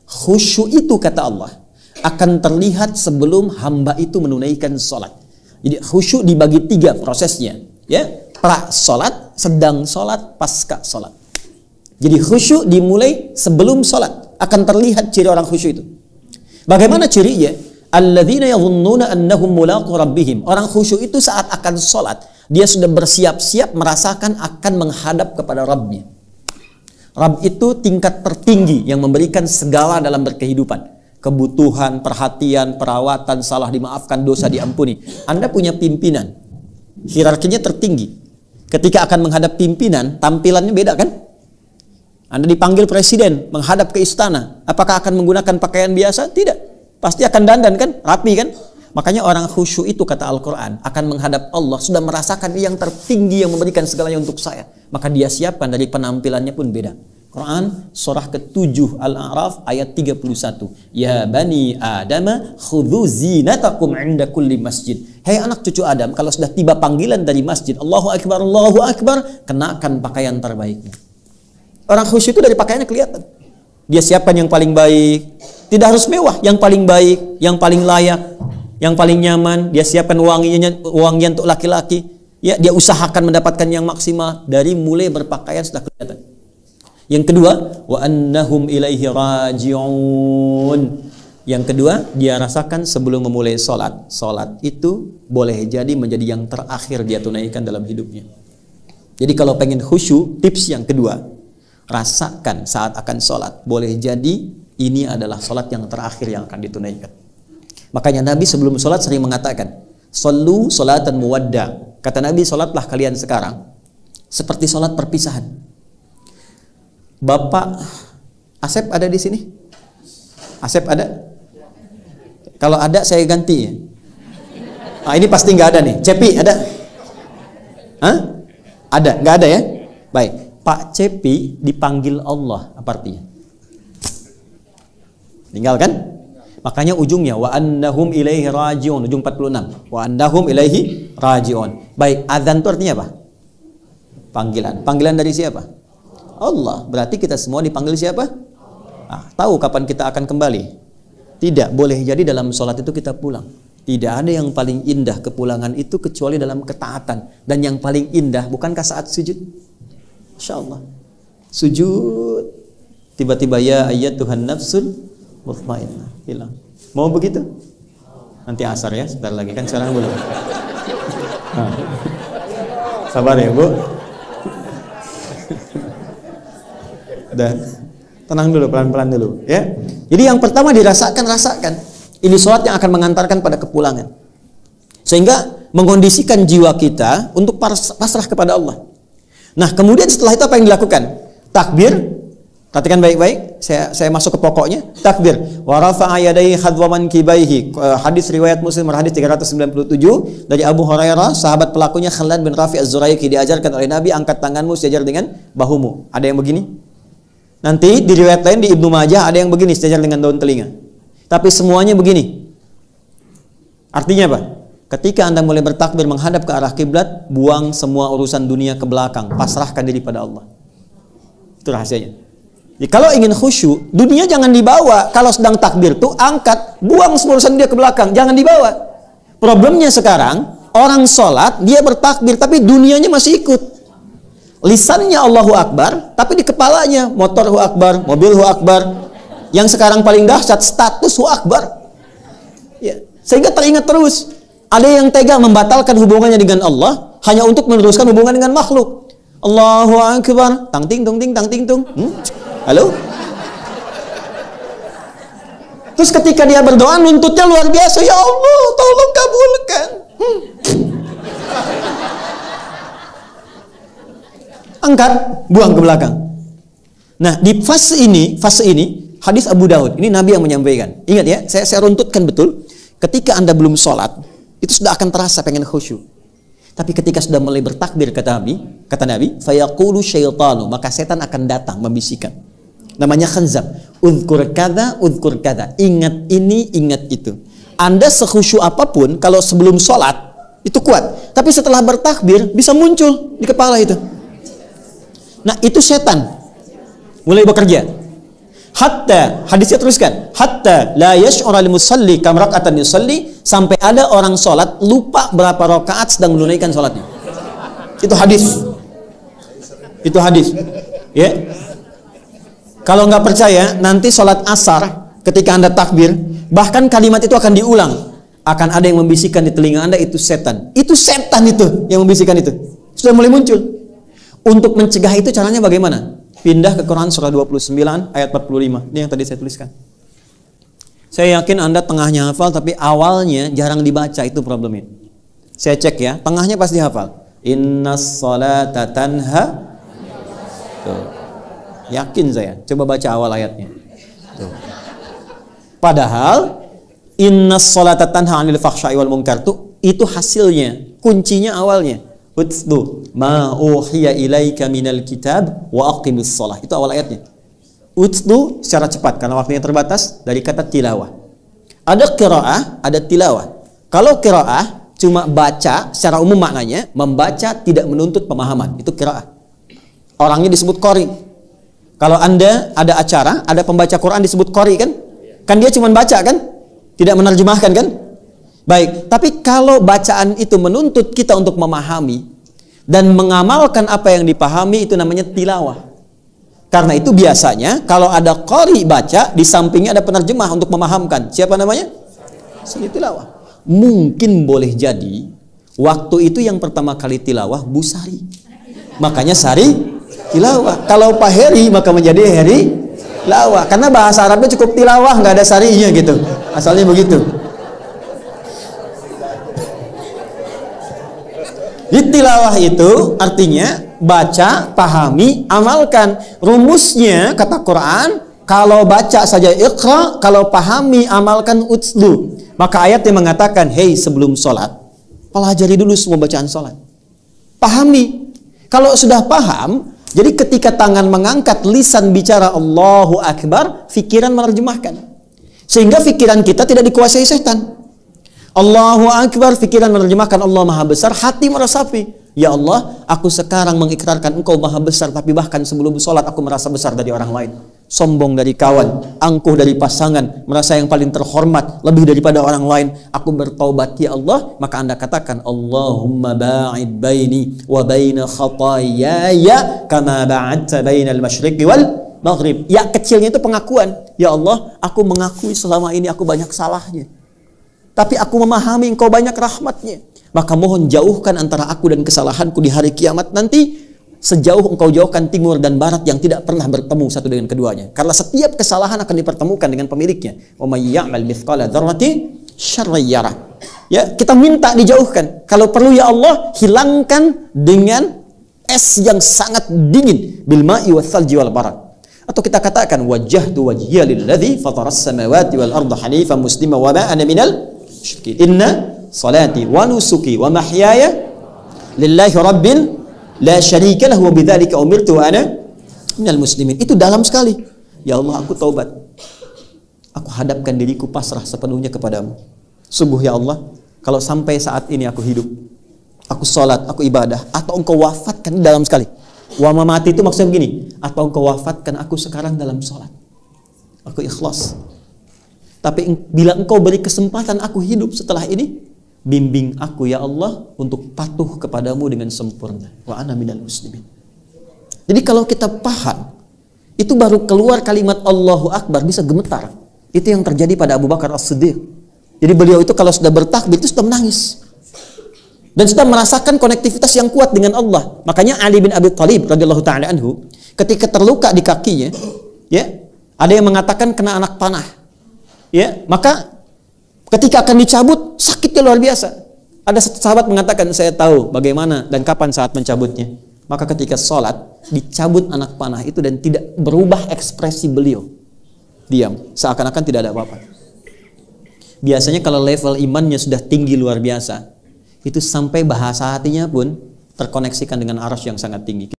Khusyuk itu kata Allah akan terlihat sebelum hamba itu menunaikan sholat. Jadi khusyuk dibagi 3 prosesnya, ya, pra sholat, sedang sholat, pasca sholat. Jadi khusyuk dimulai sebelum sholat, akan terlihat ciri orang khusyuk itu. Bagaimana cirinya? Alladzina yadhunnuna annahum mulaqu rabbihim. Orang khusyuk itu saat akan sholat, dia sudah bersiap-siap merasakan akan menghadap kepada Rabbnya. Rabb itu tingkat tertinggi yang memberikan segala dalam berkehidupan. Kebutuhan, perhatian, perawatan, salah dimaafkan, dosa diampuni. Anda punya pimpinan, hierarkinya tertinggi. Ketika akan menghadap pimpinan, tampilannya beda kan? Anda dipanggil presiden, menghadap ke istana. Apakah akan menggunakan pakaian biasa? Tidak. Pasti akan dandan kan? Rapi kan? Makanya orang khusyuk itu kata Al-Quran akan menghadap Allah, sudah merasakan yang tertinggi yang memberikan segalanya untuk saya. Maka dia siapkan dari penampilannya pun beda. Quran surah ke-7 Al-A'raf ayat 31. Ya bani Adam khudhu zinatakum 'inda kulli masjid. Hai anak cucu Adam, kalau sudah tiba panggilan dari masjid, Allahu Akbar, kenakan pakaian terbaiknya. Orang khusyuk itu dari pakaiannya kelihatan. Dia siapkan yang paling baik. Tidak harus mewah, yang paling baik, yang paling layak, yang paling nyaman. Dia siapkan wangian untuk laki-laki. Ya, dia usahakan mendapatkan yang maksimal. Dari mulai berpakaian sudah kelihatan. Yang kedua, wa annahum ilaihi raji'un. Yang kedua, dia rasakan sebelum memulai sholat. Sholat itu boleh jadi menjadi yang terakhir dia tunaikan dalam hidupnya. Jadi kalau pengen khusyuk, tips yang kedua, rasakan saat akan sholat. Boleh jadi ini adalah sholat yang terakhir yang akan ditunaikan. Makanya Nabi sebelum sholat sering mengatakan, Sallu sholatan muwadda. Kata Nabi, sholatlah kalian sekarang seperti sholat perpisahan. Bapak Asep ada di sini? Asep ada? Kalau ada saya ganti ya. Nah, ini pasti nggak ada nih. Cepi ada? Hah? Ada? Nggak ada ya? Baik. Pak Cepi dipanggil Allah, apa artinya? Tinggal kan? Makanya ujungnya wa annahum ilaihi raji'un, ujung 46. Wa annahum ilaihi raji'un. Baik, azan itu artinya apa? Panggilan. Panggilan dari siapa? Allah. Berarti kita semua dipanggil siapa? Tahu kapan kita akan kembali? Tidak. Boleh jadi dalam sholat itu kita pulang. Tidak ada yang paling indah kepulangan itu kecuali dalam ketaatan. Dan yang paling indah bukankah saat sujud? Masya Allah. Sujud. Tiba-tiba ya ayat Tuhan nafsul mutmainnah. Hilang. Mau begitu? Nanti asar ya. Sebentar lagi kan sekarang belum. Sabar ya Bu. Udah, tenang dulu, pelan-pelan dulu ya. Jadi yang pertama rasakan. Ini sholat yang akan mengantarkan pada kepulangan. Sehingga mengkondisikan jiwa kita untuk pasrah kepada Allah. Nah, kemudian setelah itu apa yang dilakukan? Takbir. Perhatikan baik-baik. Saya masuk ke pokoknya. Takbir. Wa rafa'a yadayhi khadwa mankibaihi. Hadis riwayat Muslim hadis 397 dari Abu Hurairah, sahabat pelakunya Khalad bin Rafi' Az-Zuraiki, diajarkan oleh Nabi, angkat tanganmu sejajar dengan bahumu. Ada yang begini? Nanti di riwayat lain di Ibnu Majah ada yang begini, sejajar dengan daun telinga. Tapi semuanya begini. Artinya apa? Ketika Anda mulai bertakbir menghadap ke arah kiblat, buang semua urusan dunia ke belakang, pasrahkan diri pada Allah. Itu rahasianya. Jadi kalau ingin khusyuk, dunia jangan dibawa. Kalau sedang takbir tuh angkat, buang semua urusan dia ke belakang, jangan dibawa. Problemnya sekarang, orang sholat dia bertakbir tapi dunianya masih ikut. Lisannya Allahu Akbar, tapi di kepalanya motor Hu Akbar, mobil Hu Akbar. Yang sekarang paling dahsyat status Hu Akbar. Ya, sehingga teringat terus. Ada yang tega membatalkan hubungannya dengan Allah hanya untuk meneruskan hubungan dengan makhluk. Allahu Akbar, tang ting tung ting tang ting tung. Halo? Terus ketika dia berdoa nuntutnya luar biasa, ya Allah, tolong kabulkan. Angkat, buang ke belakang. Nah, di fase ini hadis Abu Daud, ini Nabi yang menyampaikan. Ingat ya, saya runtutkan betul. Ketika Anda belum sholat, itu sudah akan terasa pengen khusyuk. Tapi ketika sudah mulai bertakbir, kata Nabi, fayaqulu syaitanu, maka setan akan datang membisikkan. Namanya khanzab. Udhkur kada, ingat ini, ingat itu. Anda sekhusyuk apapun, kalau sebelum sholat, itu kuat. Tapi setelah bertakbir, bisa muncul di kepala itu. Nah, itu setan mulai bekerja. Hatta, hadisnya teruskan, hatta la yash'ura al-musalli kam rak'atan yusalli, sampai ada orang sholat lupa berapa rakaat sedang menunaikan sholatnya. Itu hadis. Itu hadis. Ya. Kalau nggak percaya, nanti sholat asar ketika Anda takbir, bahkan kalimat itu akan diulang. Akan ada yang membisikkan di telinga Anda, itu setan. Itu setan itu yang membisikkan itu. Sudah mulai muncul. Untuk mencegah itu caranya bagaimana? Pindah ke Quran surah 29 ayat 45. Ini yang tadi saya tuliskan. Saya yakin Anda tengahnya hafal, tapi awalnya jarang dibaca, itu problemnya. Saya cek ya, tengahnya pasti hafal. Innas salata tanha. Tuh. Yakin saya. Coba baca awal ayatnya. Tuh. Padahal innas salata tanha 'anil fahsya'i wal munkar itu hasilnya, kuncinya awalnya. Utlu ma uhiya ilaika minal kitab wa aqimis shalah. Itu awal ayatnya. Utlu secara cepat karena waktunya terbatas, dari kata tilawah. Ada qiraah, ada tilawah. Kalau qiraah cuma baca, secara umum maknanya membaca tidak menuntut pemahaman. Itu qiraah. Orangnya disebut qari. Kalau Anda ada acara, ada pembaca Quran disebut qari kan? Kan dia cuma baca kan? Tidak menerjemahkan kan? Baik, tapi kalau bacaan itu menuntut kita untuk memahami dan mengamalkan apa yang dipahami, itu namanya tilawah. Karena itu biasanya kalau ada qari baca, di sampingnya ada penerjemah untuk memahamkan. Siapa namanya? Seni tilawah. Mungkin boleh jadi waktu itu yang pertama kali tilawah Bu Sari. Makanya Sari tilawah. Kalau Pak Heri maka menjadi Heri tilawah. Karena bahasa Arabnya cukup tilawah, nggak ada sarinya gitu. Asalnya begitu. Tilawah itu artinya baca, pahami, amalkan. Rumusnya kata Quran, kalau baca saja iqra, kalau pahami, amalkan utslu. Maka ayat yang mengatakan, hei sebelum sholat, pelajari dulu semua bacaan sholat. Pahami. Kalau sudah paham, jadi ketika tangan mengangkat, lisan bicara Allahu Akbar, pikiran menerjemahkan. Sehingga pikiran kita tidak dikuasai setan. Allahu Akbar, pikiran menerjemahkan Allah Maha Besar, hati meresapi. Ya Allah, aku sekarang mengikrarkan Engkau Maha Besar, tapi bahkan sebelum sholat aku merasa besar dari orang lain. Sombong dari kawan, angkuh dari pasangan, merasa yang paling terhormat, lebih daripada orang lain. Aku bertaubat ya Allah. Maka Anda katakan, Allahumma ba'id baini wa baina khataayaya kama ba'adta bainal masyriqi wal maghrib. Ya kecilnya itu pengakuan. Ya Allah, aku mengakui selama ini aku banyak salahnya, tapi aku memahami Engkau banyak rahmatnya. Maka mohon jauhkan antara aku dan kesalahanku di hari kiamat nanti, sejauh Engkau jauhkan timur dan barat yang tidak pernah bertemu satu dengan keduanya. Karena setiap kesalahan akan dipertemukan dengan pemiliknya. Wa may ya'mal mithqala dzarratin syarran yarah. Ya, kita minta dijauhkan. Kalau perlu ya Allah, hilangkan dengan es yang sangat dingin, bil ma'i wath thalji wal barad. Atau kita katakan wajjahtu wajhiya lilladzi fataras samawati wal arda hanifan muslima wa ma ana minal inna salati wa nusuki wa mahyaya lillahi rabbil la syarika lahu wa bidzalika umirtu wa ana minal muslimin. Itu dalam sekali. Ya Allah, aku taubat. Aku hadapkan diriku pasrah sepenuhnya kepadamu. Sungguh ya Allah, kalau sampai saat ini aku hidup, aku sholat, aku ibadah, atau Engkau wafatkan, dalam sekali. Wa mamati itu maksudnya begini, atau Engkau wafatkan aku sekarang dalam sholat, aku ikhlas. Tapi bila Engkau beri kesempatan aku hidup setelah ini, bimbing aku ya Allah untuk patuh kepadamu dengan sempurna. Wa ana minal muslimin. Jadi kalau kita paham, itu baru keluar kalimat Allahu Akbar bisa gemetar. Itu yang terjadi pada Abu Bakar As-Siddiq. Jadi beliau itu kalau sudah bertakbir itu sudah menangis dan sudah merasakan konektivitas yang kuat dengan Allah. Makanya Ali bin Abi Thalib radhiyallahu taala anhu ketika terluka di kakinya, ya, ada yang mengatakan kena anak panah. Ya, maka ketika akan dicabut, sakitnya luar biasa. Ada satu sahabat mengatakan, saya tahu bagaimana dan kapan saat mencabutnya. Maka ketika sholat, dicabut anak panah itu dan tidak berubah ekspresi beliau. Diam, seakan-akan tidak ada apa-apa. Biasanya kalau level imannya sudah tinggi luar biasa, itu sampai bahasa hatinya pun terkoneksikan dengan arasy yang sangat tinggi.